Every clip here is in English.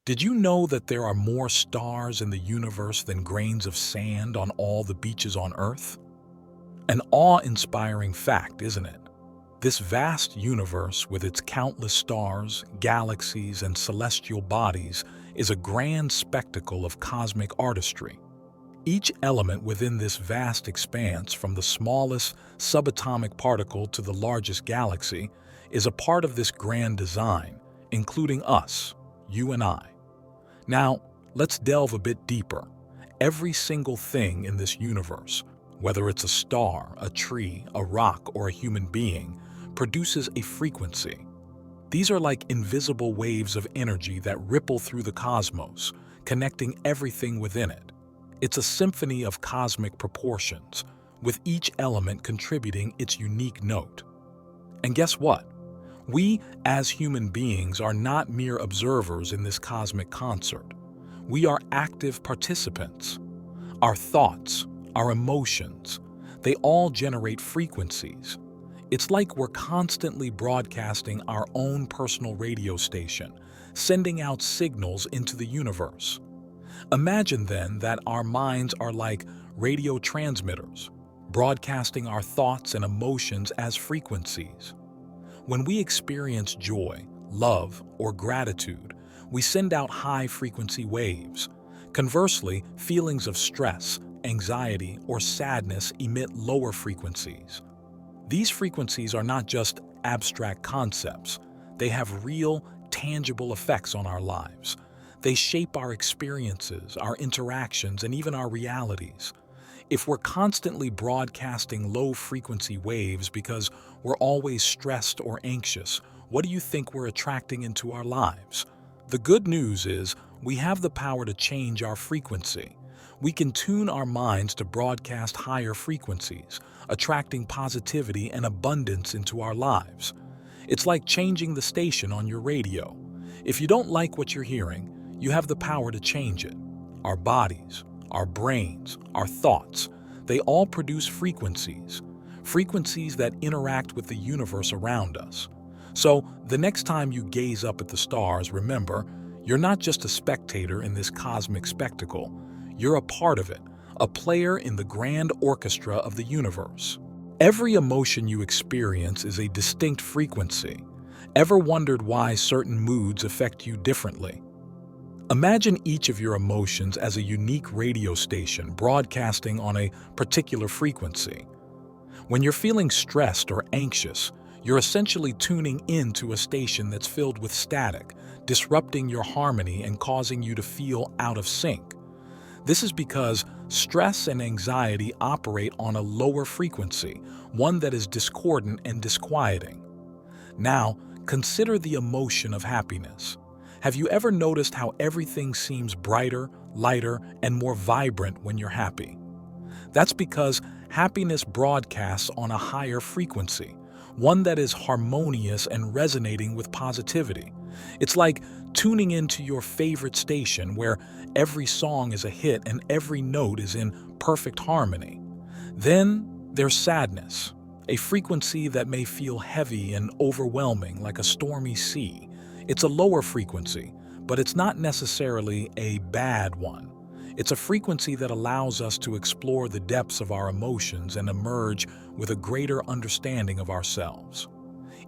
Did you know that there are more stars in the universe than grains of sand on all the beaches on Earth? An awe-inspiring fact, isn't it? This vast universe with its countless stars, galaxies, and celestial bodies is a grand spectacle of cosmic artistry. Each element within this vast expanse, from the smallest subatomic particle to the largest galaxy, is a part of this grand design, including us, you and I. Now, let's delve a bit deeper. Every single thing in this universe, whether it's a star, a tree, a rock, or a human being, produces a frequency. These are like invisible waves of energy that ripple through the cosmos, connecting everything within it. It's a symphony of cosmic proportions, with each element contributing its unique note. And guess what? We, as human beings, are not mere observers in this cosmic concert. We are active participants. Our thoughts, our emotions, they all generate frequencies. It's like we're constantly broadcasting our own personal radio station, sending out signals into the universe. Imagine then that our minds are like radio transmitters, broadcasting our thoughts and emotions as frequencies. When we experience joy, love, or gratitude, we send out high-frequency waves. Conversely, feelings of stress, anxiety, or sadness emit lower frequencies. These frequencies are not just abstract concepts. They have real, tangible effects on our lives. They shape our experiences, our interactions, and even our realities. If we're constantly broadcasting low-frequency waves because we're always stressed or anxious, what do you think we're attracting into our lives? The good news is we have the power to change our frequency. We can tune our minds to broadcast higher frequencies, attracting positivity and abundance into our lives. It's like changing the station on your radio. If you don't like what you're hearing, you have the power to change it. Our bodies, our brains, our thoughts, they all produce frequencies that interact with the universe around us. So, the next time you gaze up at the stars, remember, you're not just a spectator in this cosmic spectacle. You're a part of it, a player in the grand orchestra of the universe. Every emotion you experience is a distinct frequency. Ever wondered why certain moods affect you differently? Imagine each of your emotions as a unique radio station broadcasting on a particular frequency. When you're feeling stressed or anxious, you're essentially tuning into a station that's filled with static, disrupting your harmony and causing you to feel out of sync. This is because stress and anxiety operate on a lower frequency, one that is discordant and disquieting. Now, consider the emotion of happiness. Have you ever noticed how everything seems brighter, lighter, and more vibrant when you're happy? That's because happiness broadcasts on a higher frequency, one that is harmonious and resonating with positivity. It's like tuning into your favorite station where every song is a hit and every note is in perfect harmony. Then there's sadness, a frequency that may feel heavy and overwhelming like a stormy sea. It's a lower frequency, but it's not necessarily a bad one. It's a frequency that allows us to explore the depths of our emotions and emerge with a greater understanding of ourselves.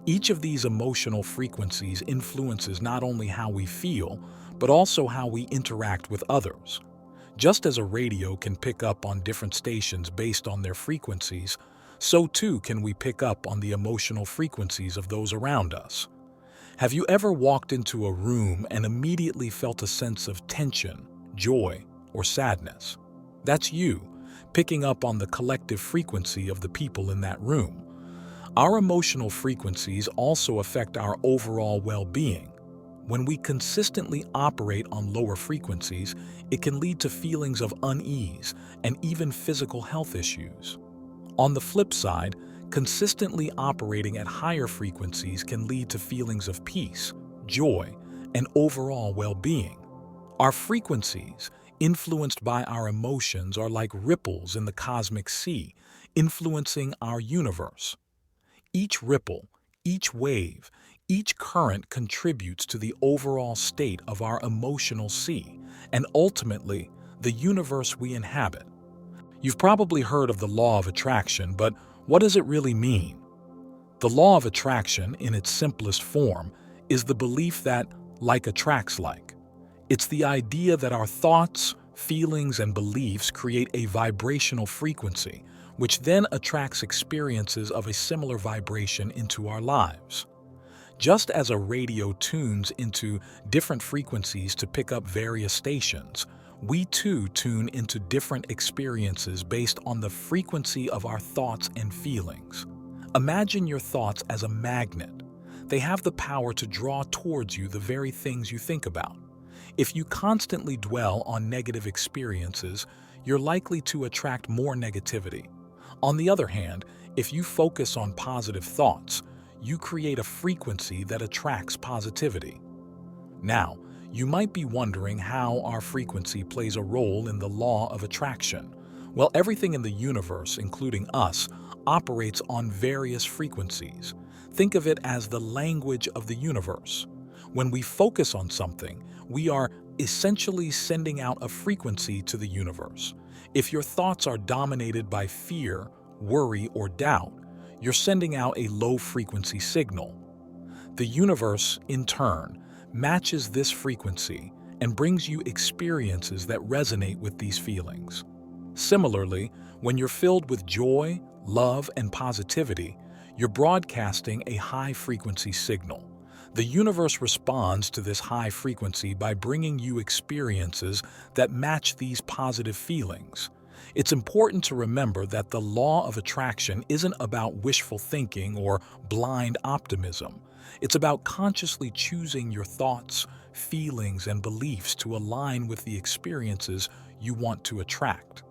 Each of these emotional frequencies influences not only how we feel, but also how we interact with others. Just as a radio can pick up on different stations based on their frequencies, so too can we pick up on the emotional frequencies of those around us. Have you ever walked into a room and immediately felt a sense of tension, joy, or sadness? That's you, picking up on the collective frequency of the people in that room. Our emotional frequencies also affect our overall well-being. When we consistently operate on lower frequencies, it can lead to feelings of unease and even physical health issues. On the flip side, consistently operating at higher frequencies can lead to feelings of peace, joy, and overall well-being. Our frequencies, influenced by our emotions, are like ripples in the cosmic sea, influencing our universe. Each ripple, each wave, Each current contributes to the overall state of our emotional sea and ultimately the universe we inhabit. You've probably heard of the law of attraction, but what does it really mean? The law of attraction, in its simplest form, is the belief that like attracts like. It's the idea that our thoughts, feelings, and beliefs create a vibrational frequency, which then attracts experiences of a similar vibration into our lives. Just as a radio tunes into different frequencies to pick up various stations, we too tune into different experiences based on the frequency of our thoughts and feelings. Imagine your thoughts as a magnet. They have the power to draw towards you the very things you think about. If you constantly dwell on negative experiences, you're likely to attract more negativity. On the other hand, if you focus on positive thoughts, you create a frequency that attracts positivity. Now, you might be wondering how our frequency plays a role in the law of attraction. Well, everything in the universe, including us, operates on various frequencies. Think of it as the language of the universe. When we focus on something, we are essentially sending out a frequency to the universe. If your thoughts are dominated by fear, worry, or doubt, you're sending out a low-frequency signal. The universe, in turn, matches this frequency and brings you experiences that resonate with these feelings. Similarly, when you're filled with joy, love, and positivity, you're broadcasting a high-frequency signal. The universe responds to this high frequency by bringing you experiences that match these positive feelings. It's important to remember that the law of attraction isn't about wishful thinking or blind optimism. It's about consciously choosing your thoughts, feelings, and beliefs to align with the experiences you want to attract.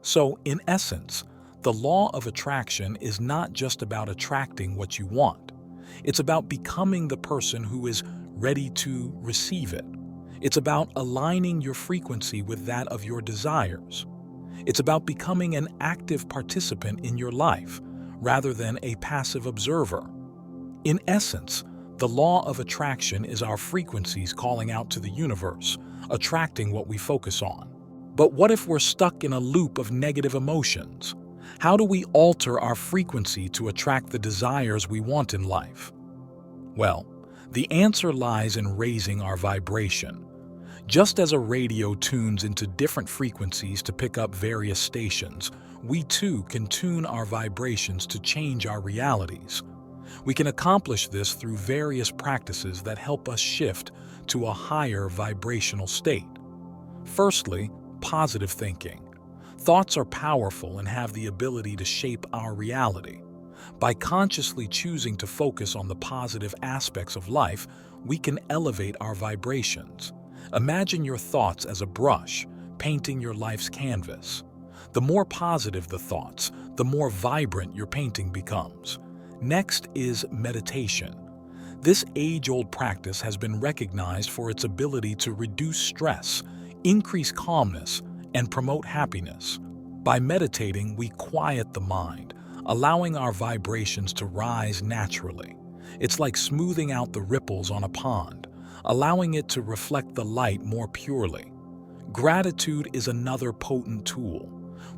So, in essence, the law of attraction is not just about attracting what you want. It's about becoming the person who is ready to receive it. It's about aligning your frequency with that of your desires. It's about becoming an active participant in your life, rather than a passive observer. In essence, the law of attraction is our frequencies calling out to the universe, attracting what we focus on. But what if we're stuck in a loop of negative emotions? How do we alter our frequency to attract the desires we want in life? Well, the answer lies in raising our vibration. Just as a radio tunes into different frequencies to pick up various stations, we too can tune our vibrations to change our realities. We can accomplish this through various practices that help us shift to a higher vibrational state. Firstly, positive thinking. Thoughts are powerful and have the ability to shape our reality. By consciously choosing to focus on the positive aspects of life, we can elevate our vibrations. Imagine your thoughts as a brush, painting your life's canvas. The more positive the thoughts, the more vibrant your painting becomes. Next is meditation. This age-old practice has been recognized for its ability to reduce stress, increase calmness, and promote happiness. By meditating, we quiet the mind, allowing our vibrations to rise naturally. It's like smoothing out the ripples on a pond, allowing it to reflect the light more purely. Gratitude is another potent tool.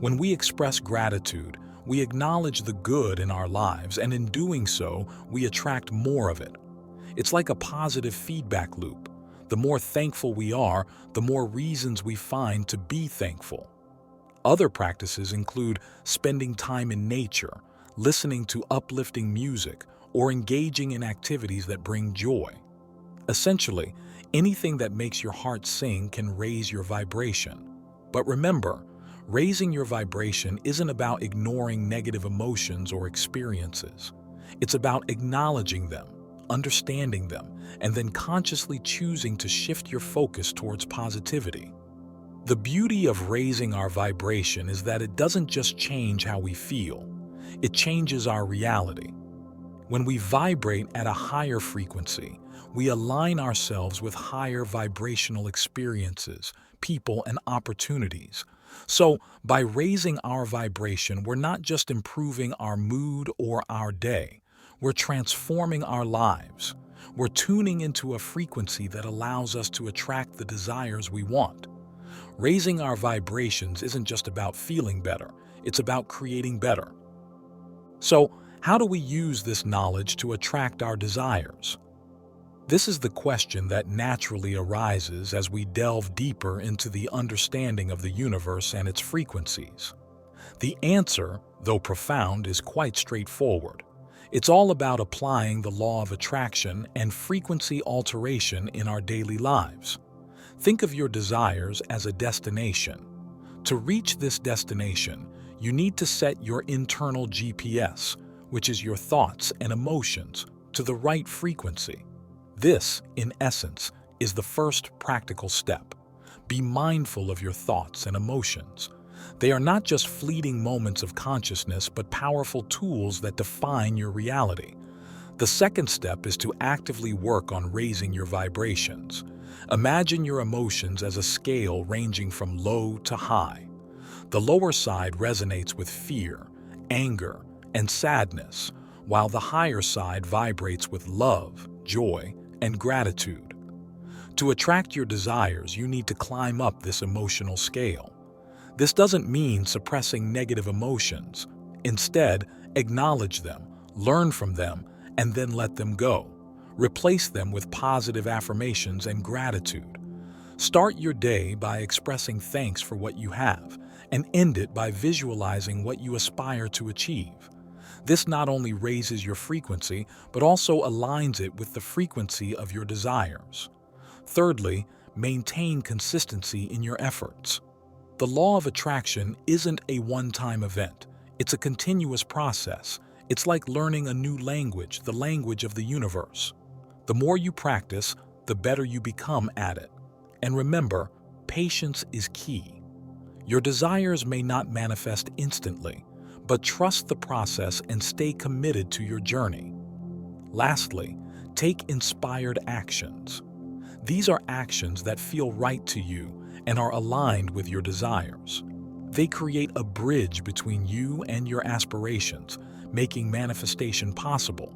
When we express gratitude, we acknowledge the good in our lives, and in doing so, we attract more of it. It's like a positive feedback loop. The more thankful we are, the more reasons we find to be thankful. Other practices include spending time in nature, listening to uplifting music, or engaging in activities that bring joy. Essentially, anything that makes your heart sing can raise your vibration. But remember, raising your vibration isn't about ignoring negative emotions or experiences. It's about acknowledging them, understanding them, and then consciously choosing to shift your focus towards positivity. The beauty of raising our vibration is that it doesn't just change how we feel, it changes our reality. When we vibrate at a higher frequency, we align ourselves with higher vibrational experiences, people, and opportunities. So, by raising our vibration, we're not just improving our mood or our day, we're transforming our lives. We're tuning into a frequency that allows us to attract the desires we want. Raising our vibrations isn't just about feeling better, it's about creating better. So, how do we use this knowledge to attract our desires? This is the question that naturally arises as we delve deeper into the understanding of the universe and its frequencies. The answer, though profound, is quite straightforward. It's all about applying the law of attraction and frequency alteration in our daily lives. Think of your desires as a destination. To reach this destination, you need to set your internal GPS, which is your thoughts and emotions, to the right frequency. This, in essence, is the first practical step. Be mindful of your thoughts and emotions. They are not just fleeting moments of consciousness, but powerful tools that define your reality. The second step is to actively work on raising your vibrations. Imagine your emotions as a scale ranging from low to high. The lower side resonates with fear, anger, and sadness, while the higher side vibrates with love, joy, and gratitude. To attract your desires, you need to climb up this emotional scale. This doesn't mean suppressing negative emotions. Instead, acknowledge them, learn from them, and then let them go. Replace them with positive affirmations and gratitude. Start your day by expressing thanks for what you have, and end it by visualizing what you aspire to achieve. This not only raises your frequency, but also aligns it with the frequency of your desires. Thirdly, maintain consistency in your efforts. The law of attraction isn't a one-time event. It's a continuous process. It's like learning a new language, the language of the universe. The more you practice, the better you become at it. And remember, patience is key. Your desires may not manifest instantly, but trust the process and stay committed to your journey. Lastly, take inspired actions. These are actions that feel right to you and are aligned with your desires. They create a bridge between you and your aspirations, making manifestation possible.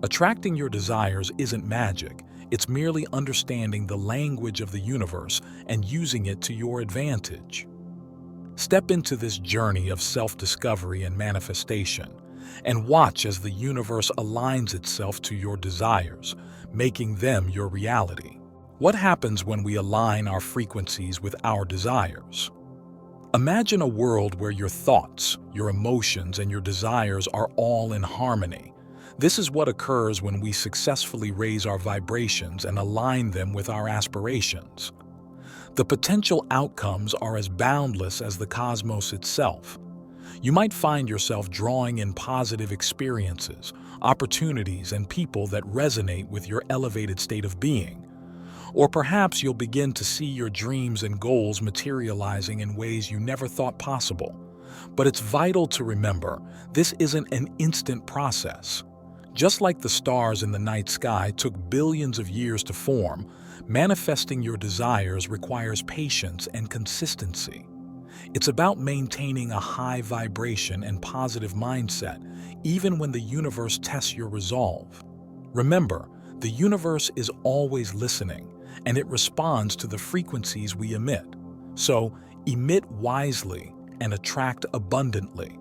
Attracting your desires isn't magic, it's merely understanding the language of the universe and using it to your advantage. Step into this journey of self-discovery and manifestation, and watch as the universe aligns itself to your desires, making them your reality. What happens when we align our frequencies with our desires? Imagine a world where your thoughts, your emotions, and your desires are all in harmony. This is what occurs when we successfully raise our vibrations and align them with our aspirations. The potential outcomes are as boundless as the cosmos itself. You might find yourself drawing in positive experiences, opportunities, and people that resonate with your elevated state of being. Or perhaps you'll begin to see your dreams and goals materializing in ways you never thought possible. But it's vital to remember, this isn't an instant process. Just like the stars in the night sky took billions of years to form, manifesting your desires requires patience and consistency. It's about maintaining a high vibration and positive mindset, even when the universe tests your resolve. Remember, the universe is always listening, and it responds to the frequencies we emit. So, emit wisely and attract abundantly.